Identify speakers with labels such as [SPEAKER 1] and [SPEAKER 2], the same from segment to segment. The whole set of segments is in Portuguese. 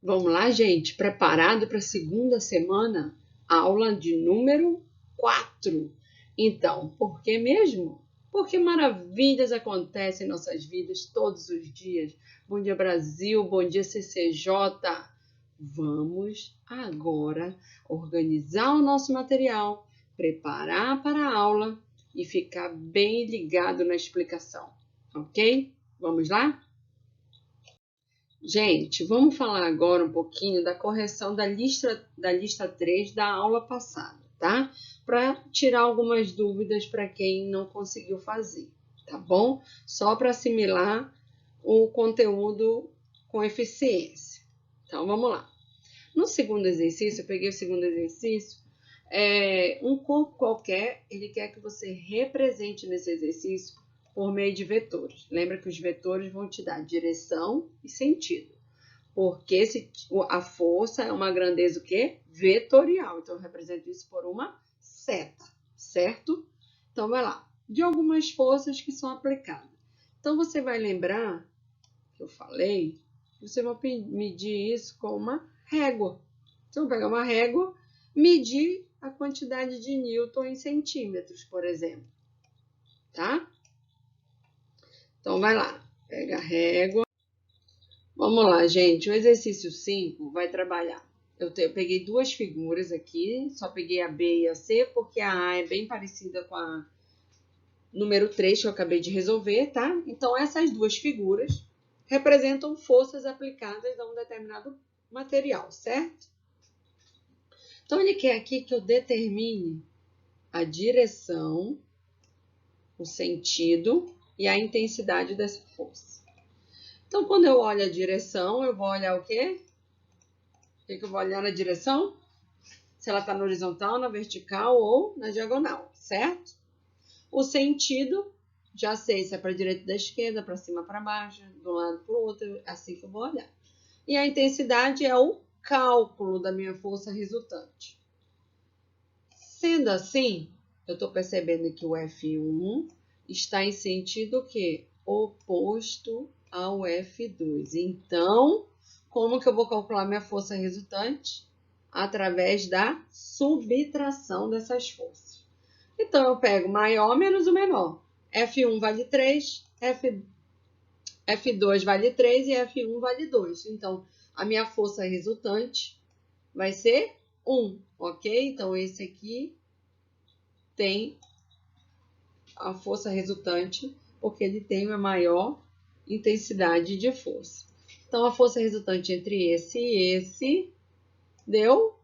[SPEAKER 1] Vamos lá, gente? Preparado para a segunda semana? Aula de número 4. Então, por que mesmo? Porque maravilhas acontecem em nossas vidas todos os dias. Bom dia, Brasil. Bom dia, CCJ. Vamos agora organizar o nosso material, preparar para a aula e ficar bem ligado na explicação, ok? Vamos lá? Gente, vamos falar agora um pouquinho da correção da lista 3 da aula passada, tá? Para tirar algumas dúvidas para quem não conseguiu fazer, tá bom? Só para assimilar o conteúdo com eficiência. Então, vamos lá. No segundo exercício, eu peguei o segundo exercício, um corpo qualquer, ele quer que você represente nesse exercício por meio de vetores. Lembra que os vetores vão te dar direção e sentido. Porque a força é uma grandeza o quê? Vetorial. Então, eu represento isso por uma seta, certo? Então, vai lá. De algumas forças que são aplicadas. Então, você vai lembrar que eu falei, você vai medir isso com uma régua. Então, eu vou pegar uma régua, medir a quantidade de Newton em centímetros, por exemplo. Tá? Então, vai lá. Pega a régua. Vamos lá, gente. O exercício 5 vai trabalhar. Eu peguei duas figuras aqui, só peguei a B e a C, porque a A é bem parecida com a número 3 que eu acabei de resolver, tá? Então, essas duas figuras representam forças aplicadas a um determinado material, certo? Então, ele quer aqui que eu determine a direção, o sentido e a intensidade dessa força. Então, quando eu olho a direção, eu vou olhar o quê? O que eu vou olhar na direção? Se ela está na horizontal, na vertical ou na diagonal, certo? O sentido, já sei se é para a direita ou da esquerda, para cima, para baixo, de um lado para o outro, assim que eu vou olhar. E a intensidade é o cálculo da minha força resultante. Sendo assim, eu estou percebendo que o F1 está em sentido o quê? Oposto ao F2. Então, como que eu vou calcular minha força resultante? Através da subtração dessas forças. Então, eu pego o maior menos o menor. F1 vale 3, F2 vale 3 e F1 vale 2. Então, a minha força resultante vai ser 1, ok? Então, esse aqui tem a força resultante porque ele tem uma maior intensidade de força. Então, a força resultante entre esse e esse deu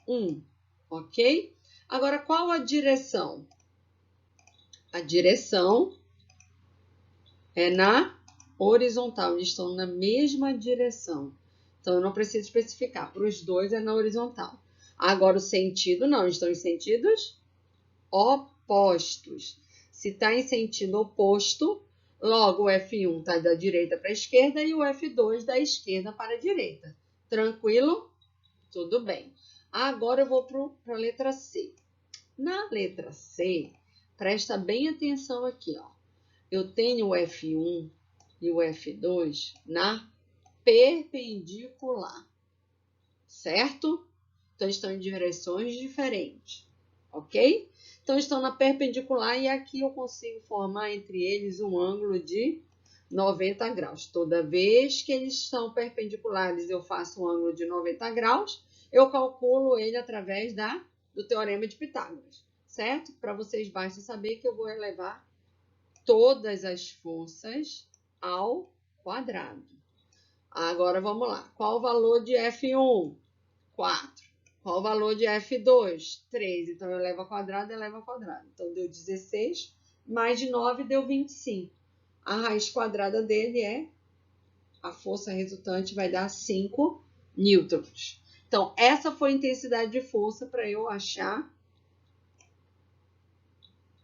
[SPEAKER 1] 1, ok? Agora, qual a direção? A direção é na horizontal, eles estão na mesma direção. Então, eu não preciso especificar, para os dois é na horizontal. Agora, o sentido não, eles estão em sentidos opostos. Se está em sentido oposto, logo o F1 está da direita para a esquerda e o F2 da esquerda para a direita. Tranquilo? Tudo bem. Agora eu vou para a letra C. Na letra C, presta bem atenção aqui, ó. Eu tenho o F1 e o F2 na perpendicular, certo? Então, estão em direções diferentes, ok? Então, estão na perpendicular e aqui eu consigo formar entre eles um ângulo de 90 graus. Toda vez que eles são perpendiculares, eu faço um ângulo de 90 graus, eu calculo ele através do Teorema de Pitágoras, certo? Para vocês basta saber que eu vou elevar todas as forças ao quadrado. Agora, vamos lá. Qual o valor de F1? 4. Qual o valor de F2? 3. Então, eu levo ao quadrado, eleva ao quadrado. Então, deu 16, mais de 9 deu 25. A raiz quadrada dele a força resultante vai dar 5 newtons. Então, essa foi a intensidade de força para eu achar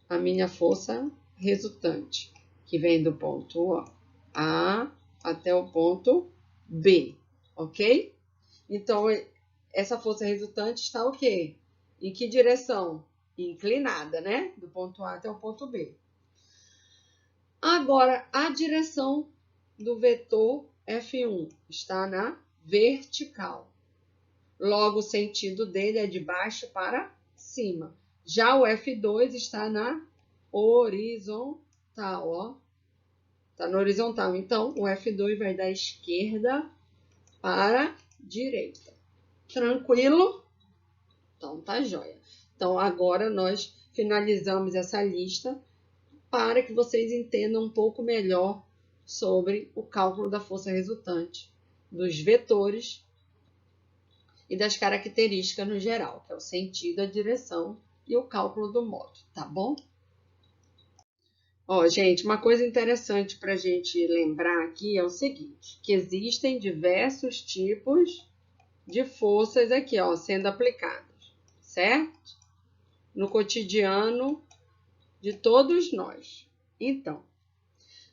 [SPEAKER 1] a minha força resultante, que vem do ponto A até o ponto B, ok? Então, essa força resultante está o quê? Em que direção? Inclinada, né? Do ponto A até o ponto B. Agora, a direção do vetor F1 está na vertical. Logo, o sentido dele é de baixo para cima. Já o F2 está na horizontal, ó. Está na horizontal. Então, o F2 vai da esquerda para a direita. Tranquilo? Então, tá jóia. Então, agora nós finalizamos essa lista para que vocês entendam um pouco melhor sobre o cálculo da força resultante, dos vetores e das características no geral, que é o sentido, a direção e o cálculo do modo, tá bom? Ó, gente, uma coisa interessante para a gente lembrar aqui é o seguinte, que existem diversos tipos de forças aqui, ó, sendo aplicadas, certo? No cotidiano de todos nós. Então,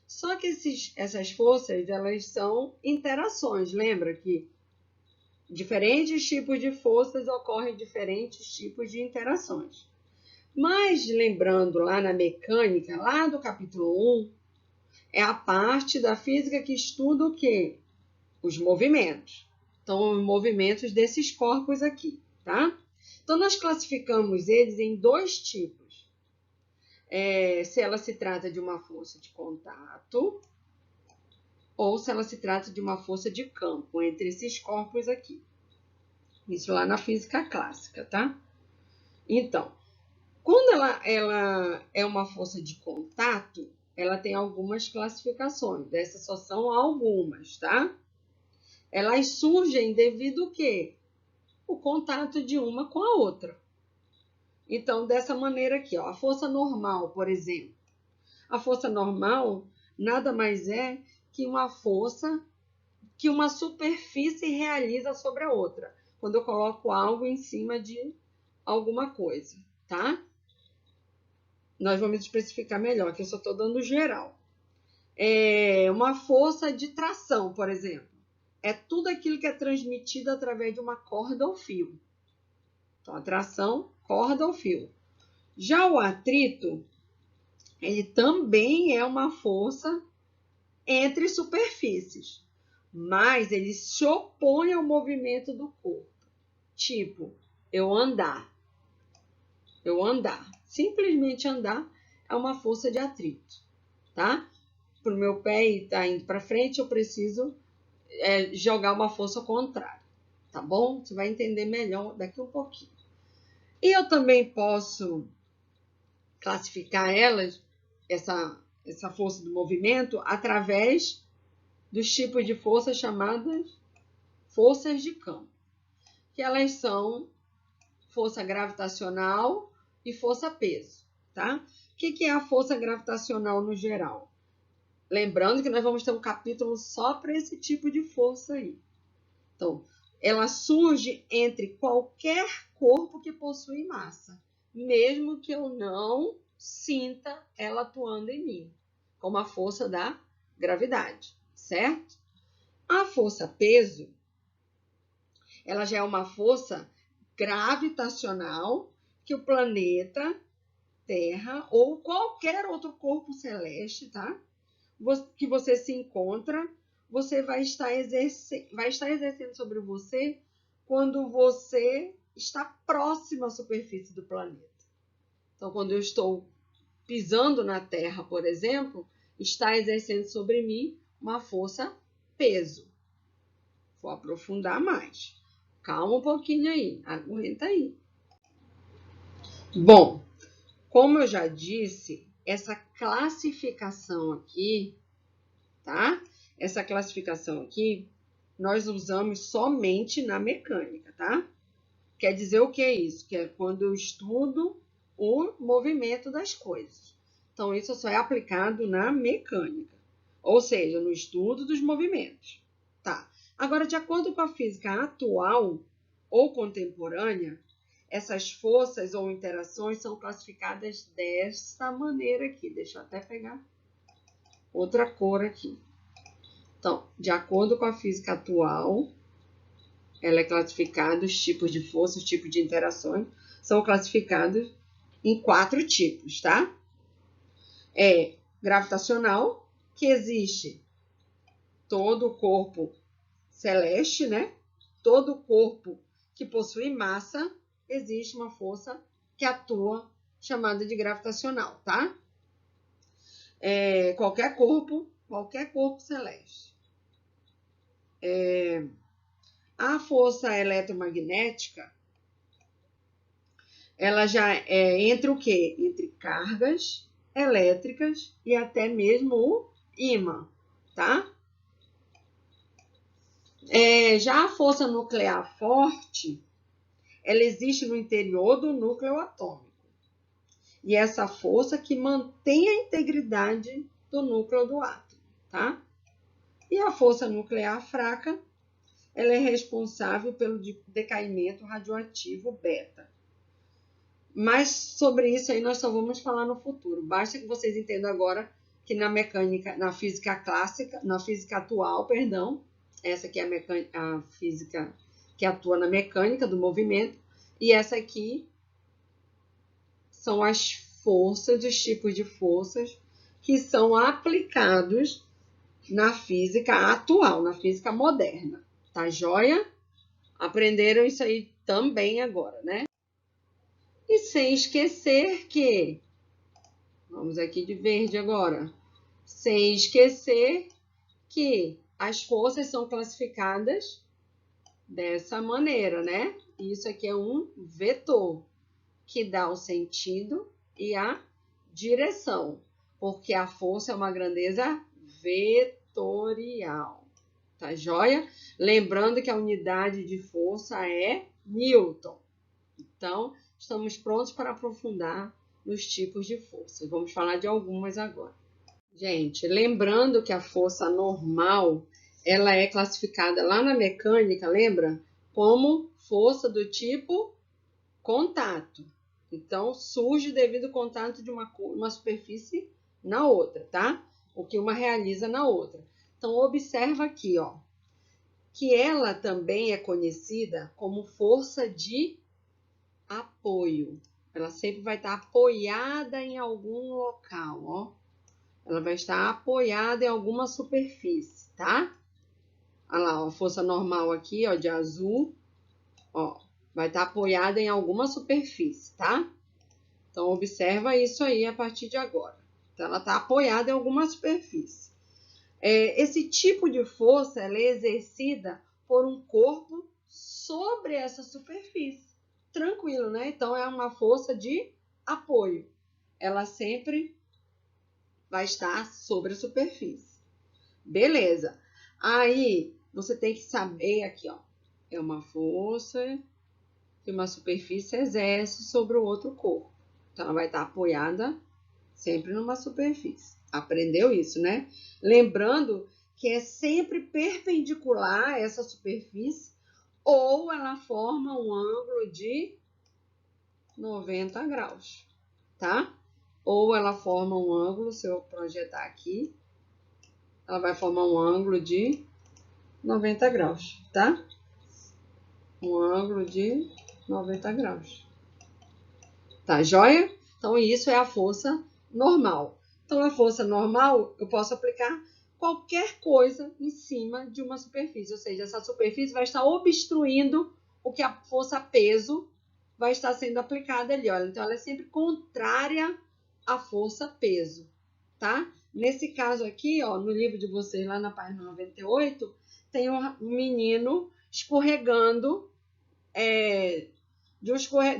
[SPEAKER 1] só que essas forças, elas são interações. Lembra que diferentes tipos de forças ocorrem diferentes tipos de interações. Mas, lembrando lá na mecânica, lá do capítulo 1, é a parte da física que estuda o quê? Os movimentos. Então, os movimentos desses corpos aqui, tá? Então, nós classificamos eles em dois tipos. Se ela se trata de uma força de contato ou se ela se trata de uma força de campo entre esses corpos aqui. Isso lá na física clássica, tá? Então, quando ela é uma força de contato, ela tem algumas classificações. Essas só são algumas, tá? Elas surgem devido ao quê? O contato de uma com a outra. Então, dessa maneira aqui, ó, a força normal, por exemplo. A força normal nada mais é que uma força que uma superfície realiza sobre a outra. Quando eu coloco algo em cima de alguma coisa, tá? Nós vamos especificar melhor, que eu só estou dando geral. Uma força de tração, por exemplo. É tudo aquilo que é transmitido através de uma corda ou fio. Então, a tração, corda ou fio. Já o atrito, ele também é uma força entre superfícies, mas ele se opõe ao movimento do corpo. Tipo, eu andar. Simplesmente andar é uma força de atrito, tá? Para o meu pé estar indo para frente, eu preciso jogar uma força contrária, tá bom? Você vai entender melhor daqui um pouquinho. E eu também posso classificar essa força do movimento, através dos tipos de forças chamadas forças de campo, que elas são força gravitacional e força peso, tá? O que é a força gravitacional no geral? Lembrando que nós vamos ter um capítulo só para esse tipo de força aí. Então, ela surge entre qualquer corpo que possui massa, mesmo que eu não sinta ela atuando em mim, como a força da gravidade, certo? A força peso, ela já é uma força gravitacional que o planeta Terra ou qualquer outro corpo celeste, tá? Que você se encontra, você vai estar exercendo sobre você quando você está próximo à superfície do planeta. Então, quando eu estou pisando na Terra, por exemplo, está exercendo sobre mim uma força peso. Vou aprofundar mais. Calma um pouquinho aí, aguenta aí. Bom, como eu já disse, essa classificação aqui, tá? Essa classificação aqui, nós usamos somente na mecânica, tá? Quer dizer o que é isso? Que é quando eu estudo o movimento das coisas. Então, isso só é aplicado na mecânica, ou seja, no estudo dos movimentos. Tá. Agora, de acordo com a física atual ou contemporânea, essas forças ou interações são classificadas desta maneira aqui. Deixa eu até pegar outra cor aqui. Então, de acordo com a física atual, ela é classificada, os tipos de força, os tipos de interações, são classificados em 4 tipos, tá? Gravitacional, que existe todo o corpo celeste, né? Todo corpo que possui massa, existe uma força que atua, chamada de gravitacional, tá? Qualquer corpo celeste. A força eletromagnética, ela já é entre o quê? Entre cargas elétricas e até mesmo o ímã, tá? Já a força nuclear forte, ela existe no interior do núcleo atômico. E essa força que mantém a integridade do núcleo do átomo, tá? E a força nuclear fraca, ela é responsável pelo decaimento radioativo beta. Mas sobre isso aí nós só vamos falar no futuro. Basta que vocês entendam agora que na mecânica, na física clássica, na física atual, perdão, essa aqui é a física que atua na mecânica do movimento, e essa aqui são as forças, os tipos de forças que são aplicados na física atual, na física moderna. Tá joia? Aprenderam isso aí também agora, né? E sem esquecer que, vamos aqui de verde agora, sem esquecer que as forças são classificadas dessa maneira, né? Isso aqui é um vetor que dá o sentido e a direção, porque a força é uma grandeza vetorial. Tá joia? Lembrando que a unidade de força é Newton. Então, estamos prontos para aprofundar nos tipos de força. Vamos falar de algumas agora. Gente, lembrando que a força normal, ela é classificada lá na mecânica, lembra? Como força do tipo contato. Então, surge devido ao contato de uma superfície na outra, tá? O que uma realiza na outra. Então, observa aqui, ó, que ela também é conhecida como força de apoio. Ela sempre vai estar apoiada em algum local, ó. Ela vai estar apoiada em alguma superfície, tá? Olha lá, ó, a força normal aqui, ó, de azul, ó, vai estar apoiada em alguma superfície, tá? Então, observa isso aí a partir de agora. Então, ela está apoiada em alguma superfície. Esse tipo de força, ela é exercida por um corpo sobre essa superfície. Tranquilo, né? Então, é uma força de apoio. Ela sempre vai estar sobre a superfície. Beleza. Aí, você tem que saber aqui, ó. É uma força que uma superfície exerce sobre o outro corpo. Então, ela vai estar apoiada sempre numa superfície. Aprendeu isso, né? Lembrando que é sempre perpendicular a essa superfície ou ela forma um ângulo de 90 graus, tá? Ou ela forma um ângulo, se eu projetar aqui, ela vai formar um ângulo de 90 graus, tá? Um ângulo de 90 graus. Tá joia? Então, isso é a força normal. Então, a força normal, eu posso aplicar qualquer coisa em cima de uma superfície. Ou seja, essa superfície vai estar obstruindo o que a força peso vai estar sendo aplicada ali. Olha. Então, ela é sempre contrária à força peso, tá? Nesse caso aqui, ó, no livro de vocês, lá na página 98, tem um menino escorregando,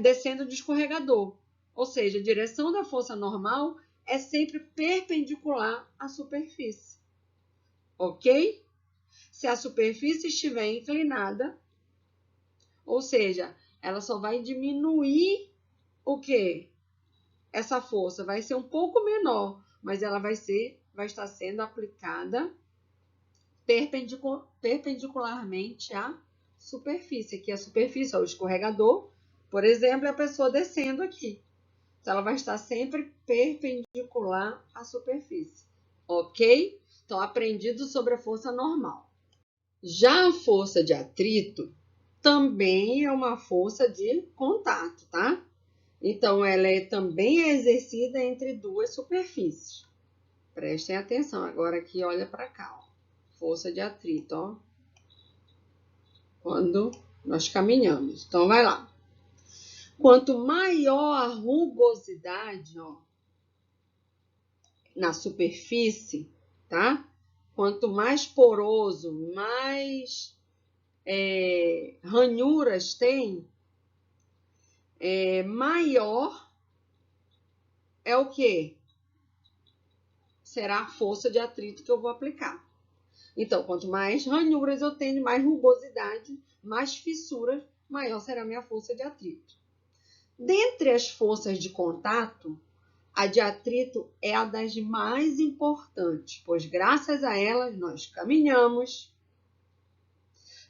[SPEAKER 1] descendo de escorregador. Ou seja, a direção da força normal é sempre perpendicular à superfície. Ok? Se a superfície estiver inclinada, ou seja, ela só vai diminuir o quê? Essa força vai ser um pouco menor, mas ela vai estar sendo aplicada perpendicularmente à superfície. Aqui a superfície é o escorregador, por exemplo, é a pessoa descendo aqui. Então, ela vai estar sempre perpendicular à superfície, ok? Então, aprendido sobre a força normal. Já a força de atrito também é uma força de contato, tá? Então, ela também é exercida entre duas superfícies. Prestem atenção, agora aqui olha para cá, ó. Força de atrito, ó. quando nós caminhamos. Então, vai lá. Quanto maior a rugosidade, ó, na superfície, tá? Quanto mais poroso, mais ranhuras tem, maior é o quê? Será a força de atrito que eu vou aplicar. Então, quanto mais ranhuras eu tenho, mais rugosidade, mais fissuras, maior será a minha força de atrito. Dentre as forças de contato, a de atrito é a das mais importantes, pois graças a elas nós caminhamos,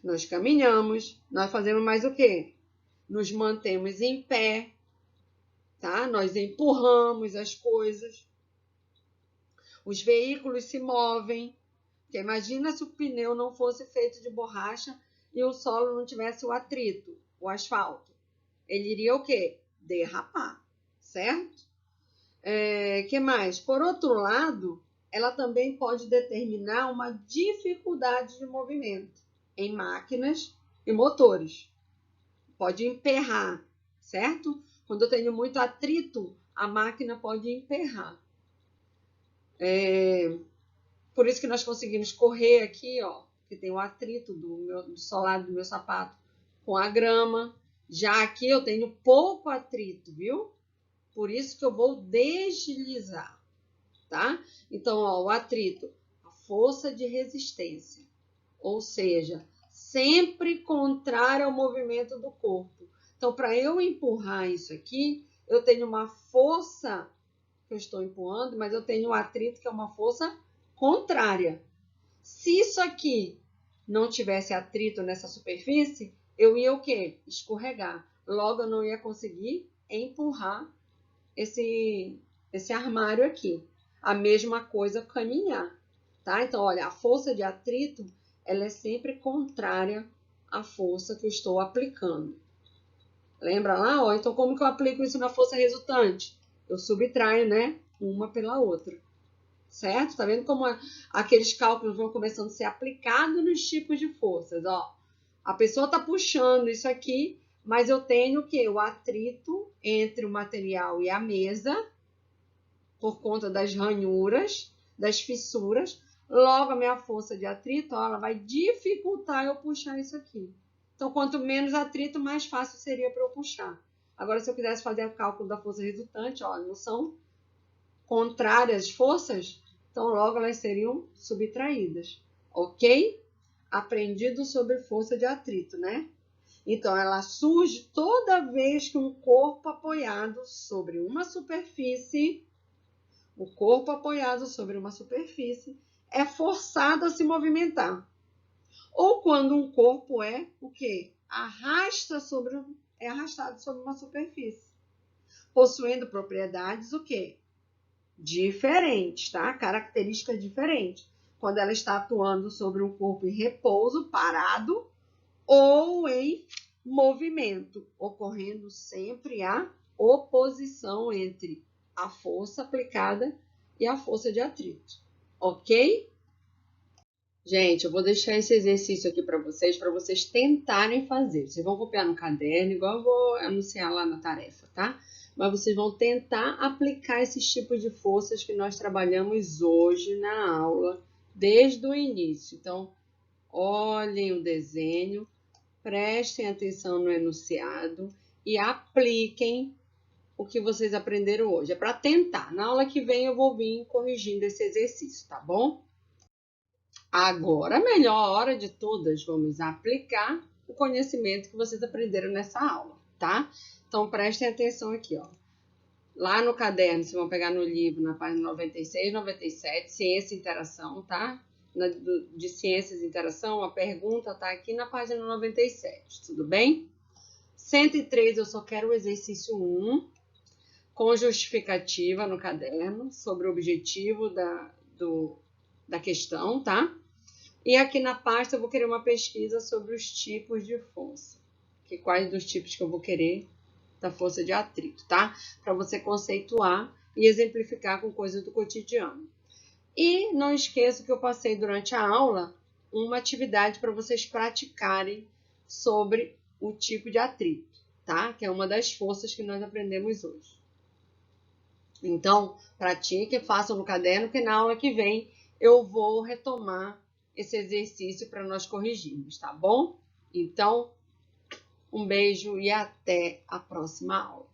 [SPEAKER 1] nós fazemos mais o quê? Nos mantemos em pé, tá? Nós empurramos as coisas, os veículos se movem. Porque imagina se o pneu não fosse feito de borracha e o solo não tivesse o atrito, o asfalto. Ele iria o quê? Derrapar, certo? Que mais? Por outro lado, ela também pode determinar uma dificuldade de movimento em máquinas e motores. Pode emperrar, certo? Quando eu tenho muito atrito, a máquina pode emperrar. Por isso que nós conseguimos correr aqui, ó, que tem o atrito do solado do meu sapato com a grama. Já aqui eu tenho pouco atrito, viu? Por isso que eu vou deslizar, tá? Então, ó, o atrito, a força de resistência, ou seja, sempre contrária ao movimento do corpo. Então, para eu empurrar isso aqui, eu tenho uma força que eu estou empurrando, mas eu tenho um atrito que é uma força contrária. Se isso aqui não tivesse atrito nessa superfície, eu ia o quê? Escorregar. Logo, eu não ia conseguir empurrar esse armário aqui. A mesma coisa caminhar, tá? Então, olha, a força de atrito, ela é sempre contrária à força que eu estou aplicando. Lembra lá? Ó, então, como que eu aplico isso na força resultante? Eu subtraio, né? Uma pela outra. Certo? Tá vendo como aqueles cálculos vão começando a ser aplicados nos tipos de forças, ó. A pessoa tá puxando isso aqui, mas eu tenho o quê? O atrito entre o material e a mesa, por conta das ranhuras, das fissuras. Logo, a minha força de atrito, ó, ela vai dificultar eu puxar isso aqui. Então, quanto menos atrito, mais fácil seria para eu puxar. Agora, se eu quisesse fazer o cálculo da força resultante, ó, não são contrárias forças, então logo elas seriam subtraídas, ok? Aprendido sobre força de atrito, né? Então, ela surge toda vez que um corpo apoiado sobre uma superfície, é forçado a se movimentar. Ou quando um corpo é o quê? É arrastado sobre uma superfície, possuindo propriedades o quê? Diferentes, tá? Características diferentes. Quando ela está atuando sobre um corpo em repouso, parado, ou em movimento, ocorrendo sempre a oposição entre a força aplicada e a força de atrito. Ok? Gente, eu vou deixar esse exercício aqui para vocês tentarem fazer. Vocês vão copiar no caderno, igual eu vou anunciar lá na tarefa, tá? Mas vocês vão tentar aplicar esses tipos de forças que nós trabalhamos hoje na aula, desde o início. Então, olhem o desenho, prestem atenção no enunciado e apliquem o que vocês aprenderam hoje. É para tentar. Na aula que vem eu vou vir corrigindo esse exercício, tá bom? Agora, a melhor hora de todas, vamos aplicar o conhecimento que vocês aprenderam nessa aula, tá? Então, prestem atenção aqui, ó. Lá no caderno, vocês vão pegar no livro, na página 96, 97, Ciência e Interação, tá? De Ciências e Interação, a pergunta tá aqui na página 97, tudo bem? 103, eu só quero o exercício 1, com justificativa no caderno, sobre o objetivo da questão, tá? E aqui na pasta eu vou querer uma pesquisa sobre os tipos de força. Quais dos tipos que eu vou querer da força de atrito, tá? Para você conceituar e exemplificar com coisas do cotidiano. E não esqueça que eu passei durante a aula uma atividade para vocês praticarem sobre o tipo de atrito, tá? Que é uma das forças que nós aprendemos hoje. Então, pratique, faça no caderno, que na aula que vem eu vou retomar esse exercício para nós corrigirmos, tá bom? Então, um beijo e até a próxima aula.